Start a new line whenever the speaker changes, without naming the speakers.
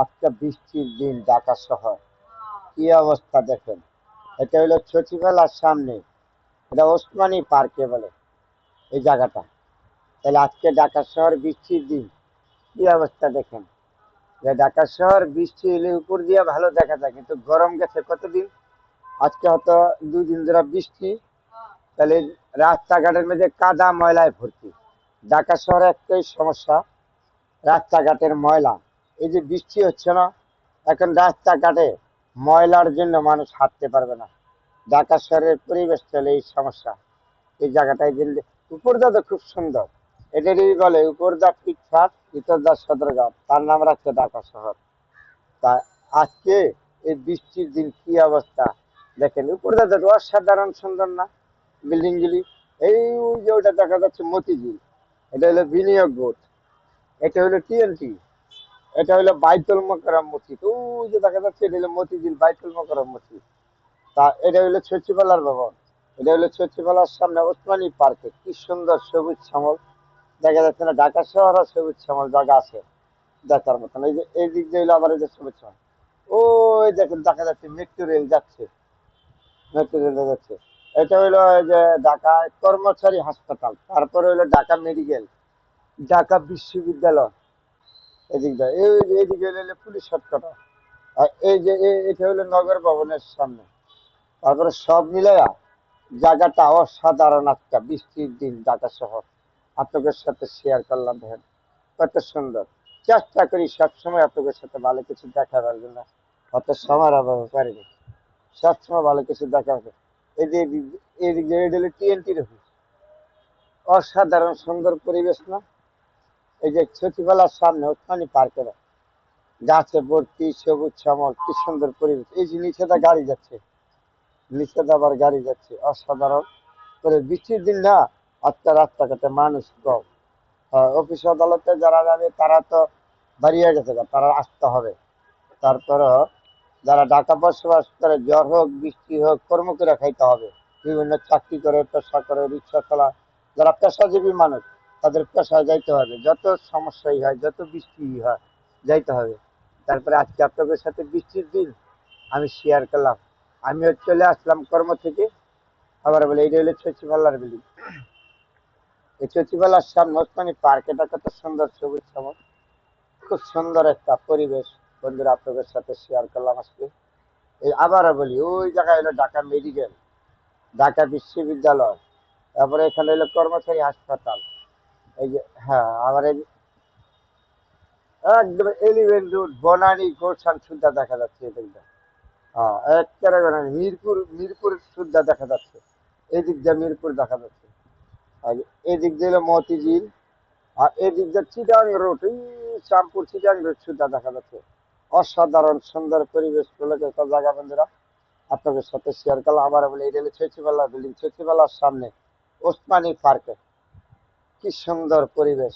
আজকে বৃষ্টির দিন ঢাকা শহর কি অবস্থা দেখেন। এটা হলো সচিবালয়ের সামনে, এটা ওসমানী পার্কে বলে এই জায়গাটা। তাহলে আজকে ঢাকা শহর বৃষ্টির দিন কি অবস্থা দেখেন। যে ঢাকা শহর বৃষ্টি এলে উপর দিয়ে ভালো দেখা যায়, কিন্তু গরম গেছে কতদিন। আজকে হয়তো 2 দিন ধরে বৃষ্টি, তাহলে রাস্তাঘাটের মধ্যে কাদা ময়লায় ভর্তি। ঢাকা শহরে একটাই সমস্যা, রাস্তাঘাটের ময়লা। এই যে বৃষ্টি হচ্ছে না, এখন রাস্তাঘাটে ময়লার জন্য মানুষ হাঁটতে পারবে না। ঢাকা শহরের পরিবেশ চলে এই সমস্যা। এই জায়গাটায় গেলে উপরদা তো খুব সুন্দর, এটারই বলে উপরদা পিকফাট ভিতরদা সদরঘাট, তার নাম রাখছে ঢাকা শহর। তা আজকে এই বৃষ্টির দিন কি অবস্থা দেখেন। উপরদা তো অসাধারণ সুন্দর না বিল্ডিং গুলি। এই ওই যে ওটা দেখা যাচ্ছে মতিঝিল, এটা হলো বিনিয়োগ বোর্ড, এটা হলো টিএনটি, এটা হলো বাইতুল মোকাররম মসজিদ। ওই যে দেখা যাচ্ছে এটা হলো মতিঝিল বাইতুল মোকাররম মসজিদ। তা এটা হলো সচিবালয়ের ভবন, এটা হলো সচিবালয়ের সামনে ওসমানী পার্কে কি সুন্দর সবুজ শ্যামল দেখা যাচ্ছে না। ঢাকা শহরও সবুজ শ্যামল জায়গা আছে দেখার মতন। এই যে এই দিক দিয়ে হলো আবার এই যে সবুজ শ্যামল। ওই দেখেন দেখা যাচ্ছে মেট্রো রেল যাচ্ছে, মেট্রো রেল যাচ্ছে। এটা হলো এই যে ঢাকা কর্মচারী হাসপাতাল, তারপরে হলো ঢাকা মেডিকেল, ঢাকা বিশ্ববিদ্যালয়। এদিক দিয়ে এইদিকে হলো পুলিশ হেডকোয়ার্টার। আর এই যে এটা হলো নগর ভবনের সামনে। তারপরে সব মিলাইয়া জায়গাটা অসাধারণ একটা বৃষ্টির দিন ঢাকা শহর আপনাদের সাথে শেয়ার করলাম। দেখেন কত সুন্দর। চেষ্টা করি সবসময় আপনাদের সাথে ভালো কিছু দেখাবার জন্য, অত সময়ের অভাবে পারিনি। সবসময় ভালো কিছু দেখা হবে। এই যে এদিক দিয়ে এটা হলো টিএনটির অফিস, অসাধারণ সুন্দর পরিবেশ না। এই যে সচিবালয়ের সামনে ওসমানী পার্কের গাছে ভর্তি সবুজ শ্যামল কি সুন্দর পরিবেশ। এই যে নিচেটা গাড়ি যাচ্ছে, নিচে আবার গাড়ি যাচ্ছে অসাধারণ করে। বৃষ্টির দিন না, আজকে রাস্তাঘাটে মানুষ কম। অফিস আদালতে যারা যাবে তারা তো বাড়িয়ে গেছে গা, তারা আসতে হবে। তারপরও যারা ঢাকা বসবাস করে, জ্বর হোক বৃষ্টি হোক কর্ম করে খাইতে হবে। বিভিন্ন চাকরি করে, পেশা করে, রিক্সা চালা, যারা পেশাজীবী মানুষ তাদের পেশায় যাইতে হবে। যত সমস্যাই হয়, যত বৃষ্টি হয়, যাইতে হবে। তারপরে আজকে আপনাদের সাথে বৃষ্টির দিন আমি শেয়ার করলাম। আমিও চলে আসলাম কর্ম থেকে। আবার বলে এইটা হলো সচিবালয়ের বিল্ডিং, এই সচিবালয়ের সামনে ওসমানী পার্ক, এটা কত সুন্দর সবুজ শ্যামল, খুব সুন্দর একটা পরিবেশ। বন্ধুরা আপনাদের সাথে শেয়ার করলাম আজকে। এই আবারও বলি ওই জায়গায় হলো ঢাকা মেডিকেল, ঢাকা বিশ্ববিদ্যালয়, তারপরে এখানে হলো কর্মচারী হাসপাতাল। এই যে হ্যাঁ, আবার এই একদম এলিভেন রোড বনানী গোলশান সুদ্ধা দেখা যাচ্ছে এদিকটা। হ্যাঁ, একেবারে বনানী মিরপুর, মিরপুর সুদ্ধা দেখা যাচ্ছে। এই দিক দিয়ে মিরপুর দেখা যাচ্ছে। আর এই দিক দিয়ে হলো মতিঝিল, আর এই দিক দিয়ে চিটাং রোড, এই শ্যামপুর চিটাং রোড সুদ্ধা দেখা যাচ্ছে। অসাধারণ সুন্দর পরিবেশ গুলো একটা জায়গা। বন্ধুরা আপনাদের সাথে শেয়ার করলাম। আবার বলে এটা হলো সচিবালয় বিল্ডিং, সচিবালয়ের সামনে ওসমানী পার্কে কি সুন্দর পরিবেশ।